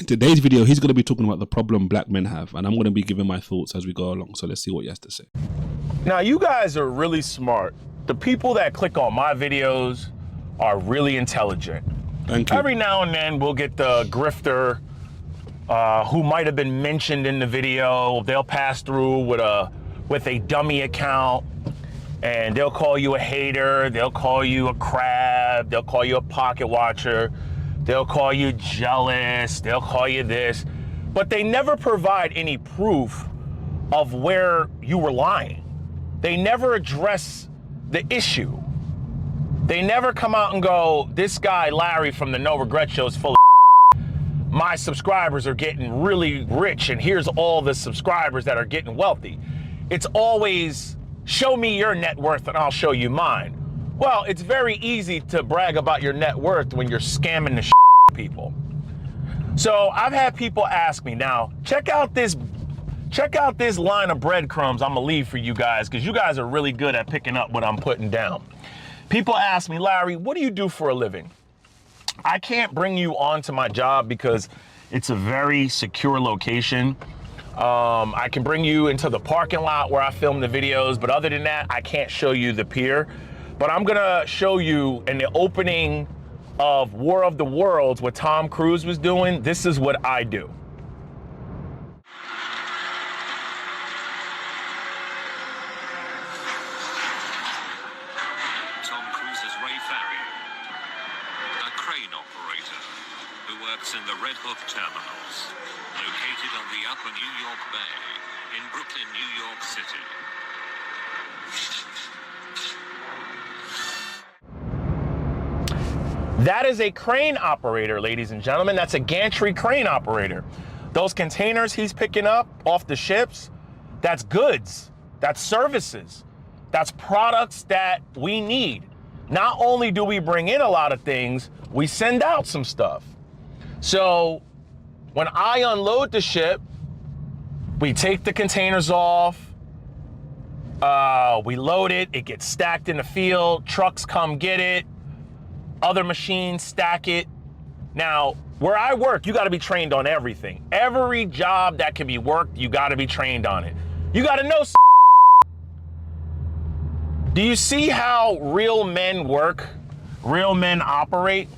In today's video, he's going to be talking about the problem black men have, and I'm going to be giving my thoughts as we go along. So let's see what he has to say. Now, you guys are really smart. The people that click on my videos are really intelligent. Thank you. Every now and then we'll get the grifter who might have been mentioned in the video. They'll pass through with a dummy account, and they'll call you a hater. They'll call you a crab. They'll call you a pocket watcher. They'll call you jealous. They'll call you this, but they never provide any proof of where you were lying. They never address the issue. They never come out and go, this guy, Larry from the No Regret Show is full of my subscribers are getting really rich, and here's all the subscribers that are getting wealthy. It's always, show me your net worth and I'll show you mine. Well, it's very easy to brag about your net worth when you're scamming the people. So I've had people ask me, now, check out this line of breadcrumbs I'm gonna leave for you guys, because you guys are really good at picking up what I'm putting down. People ask me, Larry, what do you do for a living? I can't bring you onto my job because it's a very secure location. I can bring you into the parking lot where I film the videos, but other than that, I can't show you the pier. But I'm gonna show you in the opening of War of the Worlds, what Tom Cruise was doing. This is what I do. Tom Cruise's Ray Farrier, a crane operator who works in the Red Hook terminals, located on the Upper New York Bay in Brooklyn, New York City. That is a crane operator, ladies and gentlemen. That's a gantry crane operator. Those containers he's picking up off the ships, that's goods, that's services, that's products that we need. Not only do we bring in a lot of things, we send out some stuff. So when I unload the ship, we take the containers off, we load it, it gets stacked in the field, trucks come get it, other machines stack it. Now, where I work, you gotta be trained on everything. Every job that can be worked, you gotta be trained on it. You gotta know. Do you see how real men work? Real men operate?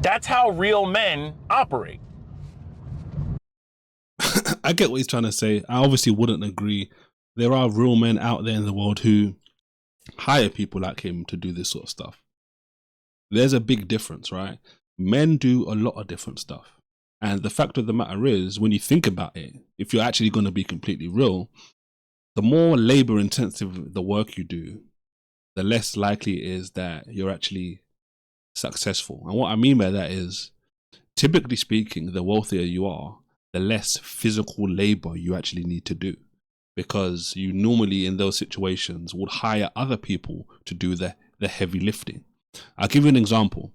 That's how real men operate. I get what he's trying to say. I obviously wouldn't agree. There are real men out there in the world who hire people like him to do this sort of stuff. There's a big difference, right? Men do a lot of different stuff. And the fact of the matter is, when you think about it, if you're actually going to be completely real, the more labor intensive the work you do, the less likely it is that you're actually successful. And what I mean by that is, typically speaking, the wealthier you are, the less physical labor you actually need to do. Because you normally in those situations would hire other people to do the heavy lifting. I'll give you an example.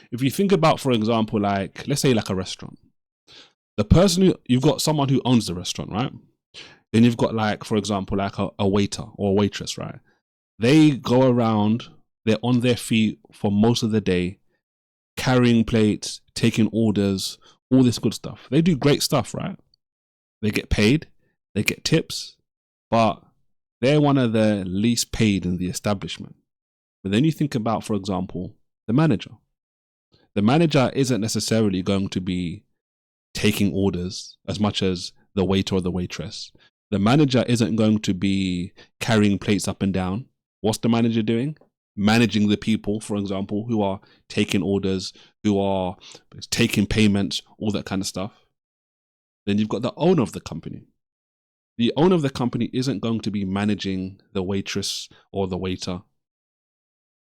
If you think about, for example, like, let's say like a restaurant. The person who, you've got someone who owns the restaurant, right? Then you've got like, for example, like a waiter or a waitress, right? They go around, they're on their feet for most of the day, carrying plates, taking orders, all this good stuff. They do great stuff, right? They get paid, they get tips, but they're one of the least paid in the establishment. But then you think about, for example, the manager. The manager isn't necessarily going to be taking orders as much as the waiter or the waitress. The manager isn't going to be carrying plates up and down. What's the manager doing? Managing the people, for example, who are taking orders, who are taking payments, all that kind of stuff. Then you've got the owner of the company. The owner of the company isn't going to be managing the waitress or the waiter.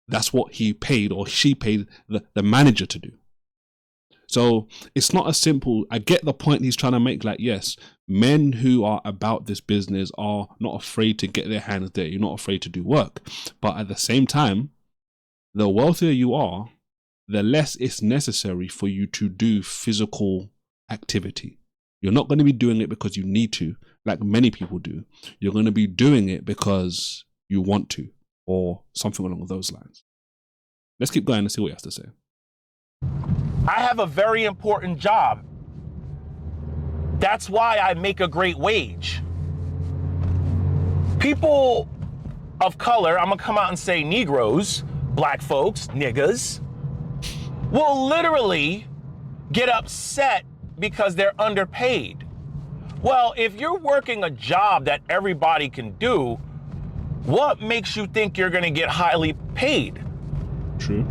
That's what he paid or she paid the manager to do. So it's not as simple. I get the point he's trying to make. Like, yes, men who are about this business are not afraid to get their hands dirty. You're not afraid to do work. But at the same time, the wealthier you are, the less it's necessary for you to do physical activity. You're not going to be doing it because you need to, like many people do. You're going to be doing it because you want to, or something along those lines. Let's keep going and see what he has to say. I have a very important job. That's why I make a great wage. People of color, I'm gonna come out and say Negroes, black folks, niggas, will literally get upset because they're underpaid. Well, if you're working a job that everybody can do, what makes you think you're gonna get highly paid? True.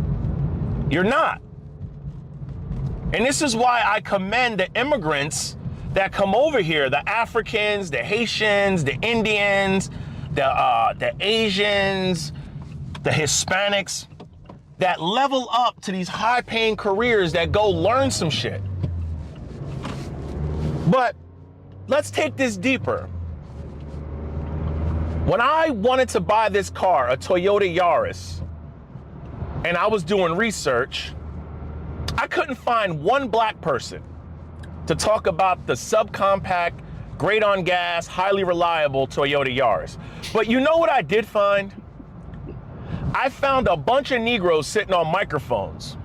You're not. And this is why I commend the immigrants that come over here, the Africans, the Haitians, the Indians, the Asians, the Hispanics, that level up to these high-paying careers, that go learn some shit. But let's take this deeper. When I wanted to buy this car, a Toyota Yaris, and I was doing research, I couldn't find one black person to talk about the subcompact, great on gas, highly reliable Toyota Yaris. But you know what I did find? I found a bunch of Negroes sitting on microphones.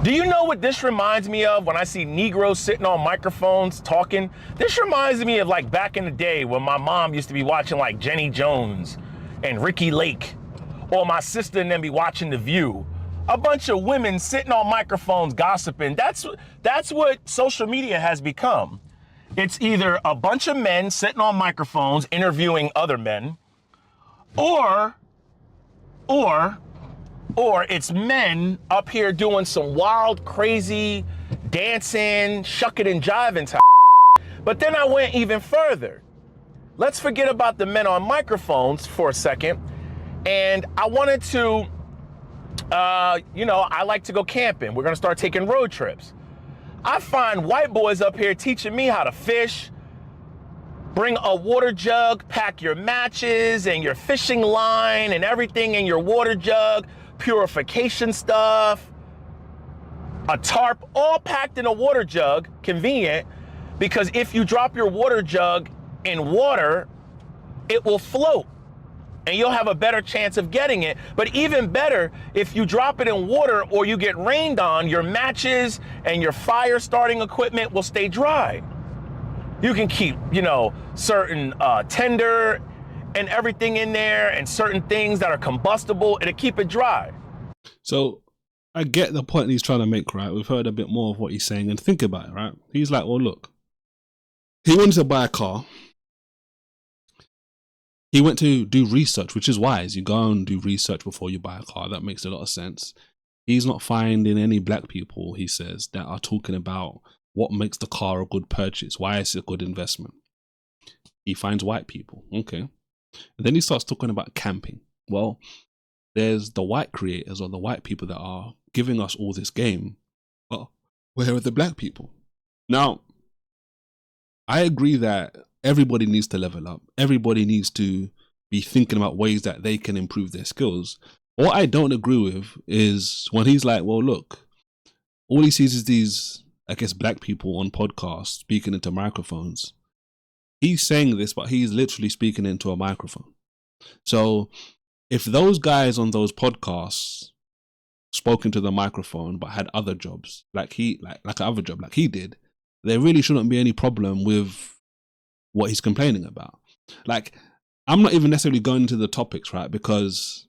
Do you know what this reminds me of when I see Negroes sitting on microphones talking? This reminds me of like back in the day when my mom used to be watching like Jenny Jones and Ricky Lake, or my sister and them be watching The View. A bunch of women sitting on microphones gossiping. That's what social media has become. It's either a bunch of men sitting on microphones interviewing other men, or it's men up here doing some wild, crazy dancing, shucking and jiving type. But then I went even further. Let's forget about the men on microphones for a second. And I wanted to, I like to go camping. We're gonna start taking road trips. I find white boys up here teaching me how to fish, bring a water jug, pack your matches and your fishing line and everything in your water jug, purification stuff, a tarp, all packed in a water jug, convenient, because if you drop your water jug in water, it will float and you'll have a better chance of getting it. But even better, if you drop it in water or you get rained on, your matches and your fire starting equipment will stay dry. You can keep, certain tinder and everything in there and certain things that are combustible, it'll keep it dry. So I get the point he's trying to make, right? We've heard a bit more of what he's saying, and think about it, right? He's like, well, look, he wanted to buy a car. He went to do research, which is wise. You go and do research before you buy a car. That makes a lot of sense. He's not finding any black people, he says, that are talking about what makes the car a good purchase. Why is it a good investment? He finds white people. Okay. And then he starts talking about camping. Well, there's the white creators or the white people that are giving us all this game. But where are the black people? Now, I agree that everybody needs to level up. Everybody needs to be thinking about ways that they can improve their skills. What I don't agree with is when he's like, well, look, all he sees is these, I guess, black people on podcasts speaking into microphones. He's saying this, but he's literally speaking into a microphone. So if those guys on those podcasts spoke into the microphone but had other jobs, like another job like he did, there really shouldn't be any problem with what he's complaining about. Like, I'm not even necessarily going into the topics, right? Because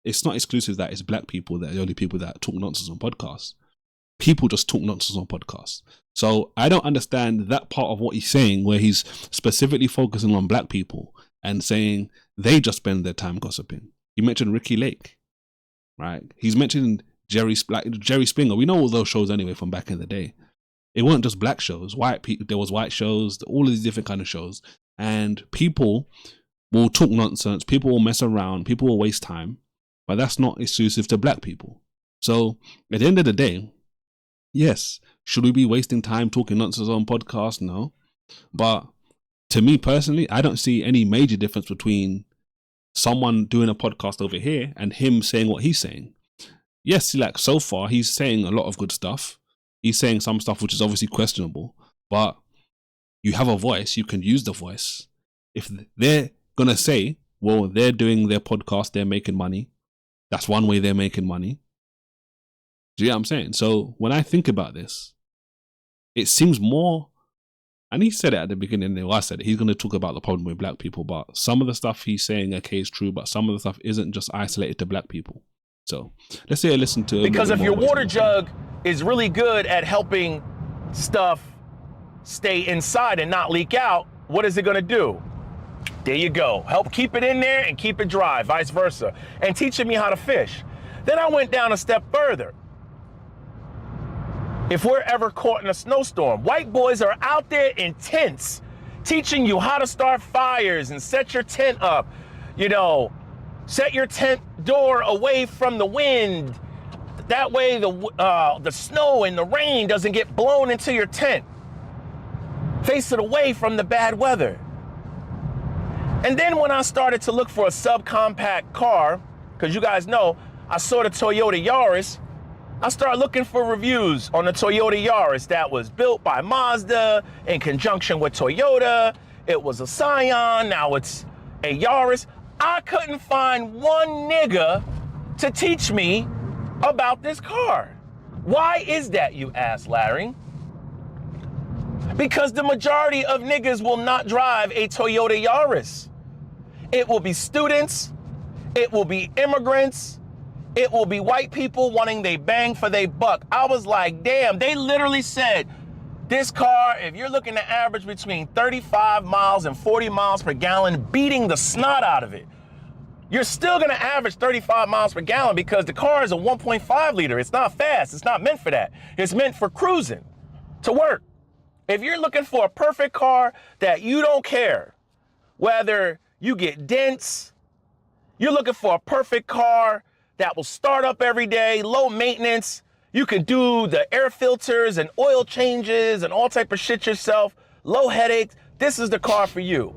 it's not exclusive that it's black people that are the only people that talk nonsense on podcasts. People just talk nonsense on podcasts. So I don't understand that part of what he's saying, where he's specifically focusing on black people and saying they just spend their time gossiping. He mentioned Ricky Lake, right? He's mentioned Jerry Springer. We know all those shows anyway from back in the day. It weren't just black shows. White people, there was white shows, all of these different kind of shows, and people will talk nonsense. People will mess around. People will waste time, but that's not exclusive to black people. So at the end of the day, yes, should we be wasting time talking nonsense on podcasts? No, but to me personally, I don't see any major difference between someone doing a podcast over here and him saying what he's saying. Yes, like so far, he's saying a lot of good stuff. He's saying some stuff which is obviously questionable, but you have a voice, you can use the voice. If they're going to say, well, they're doing their podcast, they're making money, that's one way they're making money. Do you know what I'm saying? So when I think about this, it seems more and he said it at the beginning, I said it, he's going to talk about the problem with black people, but some of the stuff he's saying, okay, is true, but some of the stuff isn't just isolated to black people. So let's say I listen to because if your water jug is really good at helping stuff stay inside and not leak out, what is it going to do? There you go. Help keep it in there and keep it dry, vice versa. And teaching me how to fish. Then I went down a step further. If we're ever caught in a snowstorm, white boys are out there in tents teaching you how to start fires and set your tent up. You know, set your tent door away from the wind. That way the snow and the rain doesn't get blown into your tent. Face it away from the bad weather. And then when I started to look for a subcompact car, because you guys know, I saw the Toyota Yaris, I started looking for reviews on the Toyota Yaris that was built by Mazda in conjunction with Toyota. It was a Scion, now it's a Yaris. I couldn't find one nigga to teach me about this car. Why is that, you ask, Larry? Because the majority of niggas will not drive a Toyota Yaris. It will be students, it will be immigrants, it will be white people wanting they bang for they buck. I was like, damn, they literally said, this car, if you're looking to average between 35 miles and 40 miles per gallon, beating the snot out of it, you're still gonna average 35 miles per gallon because the car is a 1.5 liter. It's not fast, it's not meant for that. It's meant for cruising, to work. If you're looking for a perfect car that you don't care whether you get dents, you're looking for a perfect car that will start up every day, low maintenance, you can do the air filters and oil changes and all type of shit yourself, low headaches, this is the car for you.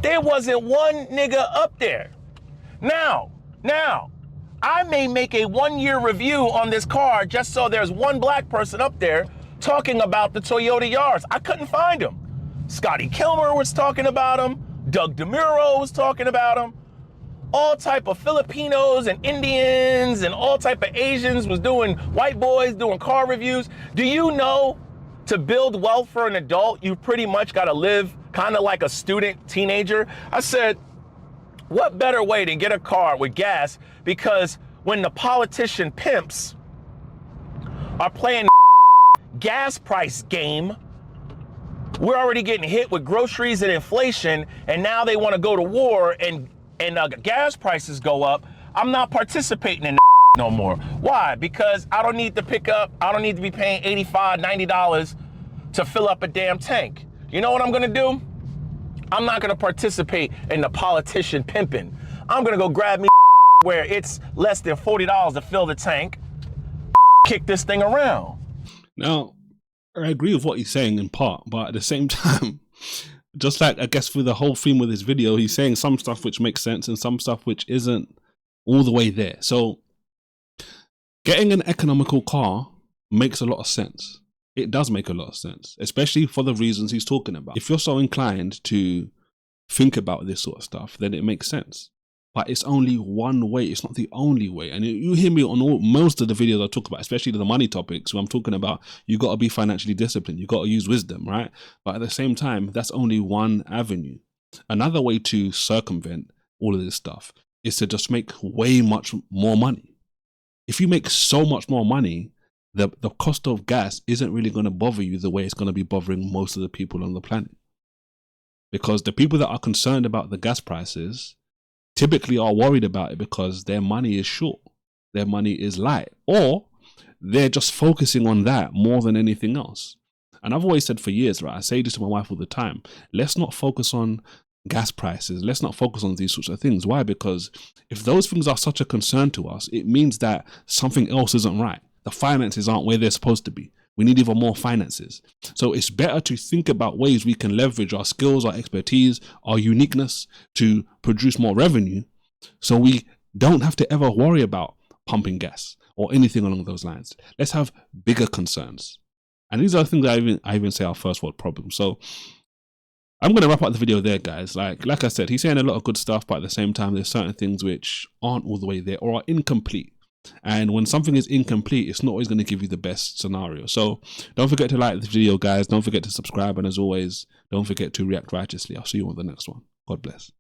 There wasn't one nigga up there. Now, I may make a 1-year review on this car just so there's one black person up there talking about the Toyota Yaris. I couldn't find him. Scotty Kilmer was talking about him. Doug DeMuro was talking about him. All type of Filipinos and Indians and all type of Asians was doing, white boys doing car reviews. Do you know to build wealth for an adult, you pretty much got to live kind of like a student teenager? I said, what better way to get a car with gas? Because when the politician pimps are playing gas price game, we're already getting hit with groceries and inflation, and now they want to go to war and gas prices go up. I'm not participating in no more. Why? Because I don't need to be paying $85, $90 to fill up a damn tank. You know what I'm gonna do? I'm not gonna participate in the politician pimping. I'm gonna go grab me where it's less than $40 to fill the tank, kick this thing around. Now, I agree with what he's saying in part, but at the same time, just like I guess through the whole theme with this video, he's saying some stuff which makes sense and some stuff which isn't all the way there. So getting an economical car makes a lot of sense. It does make a lot of sense, especially for the reasons he's talking about. If you're so inclined to think about this sort of stuff, then it makes sense. But it's only one way. It's not the only way. And you hear me on most of the videos I talk about, especially the money topics, where I'm talking about you got to be financially disciplined. You got to use wisdom, right? But at the same time, that's only one avenue. Another way to circumvent all of this stuff is to just make way much more money. If you make so much more money, the cost of gas isn't really going to bother you the way it's going to be bothering most of the people on the planet. Because the people that are concerned about the gas prices typically are worried about it because their money is short, their money is light, or they're just focusing on that more than anything else. And I've always said for years, right, I say this to my wife all the time, let's not focus on gas prices, let's not focus on these sorts of things. Why? Because if those things are such a concern to us, it means that something else isn't right. The finances aren't where they're supposed to be. We need even more finances. So it's better to think about ways we can leverage our skills, our expertise, our uniqueness to produce more revenue, so we don't have to ever worry about pumping gas or anything along those lines. Let's have bigger concerns. And these are the things that I even say are first world problems. So I'm going to wrap up the video there, guys. Like I said, he's saying a lot of good stuff, but at the same time, there's certain things which aren't all the way there or are incomplete. And when something is incomplete, it's not always going to give you the best scenario. So don't forget to like the video, guys. Don't forget to subscribe. And as always, don't forget to react righteously. I'll see you on the next one. God bless.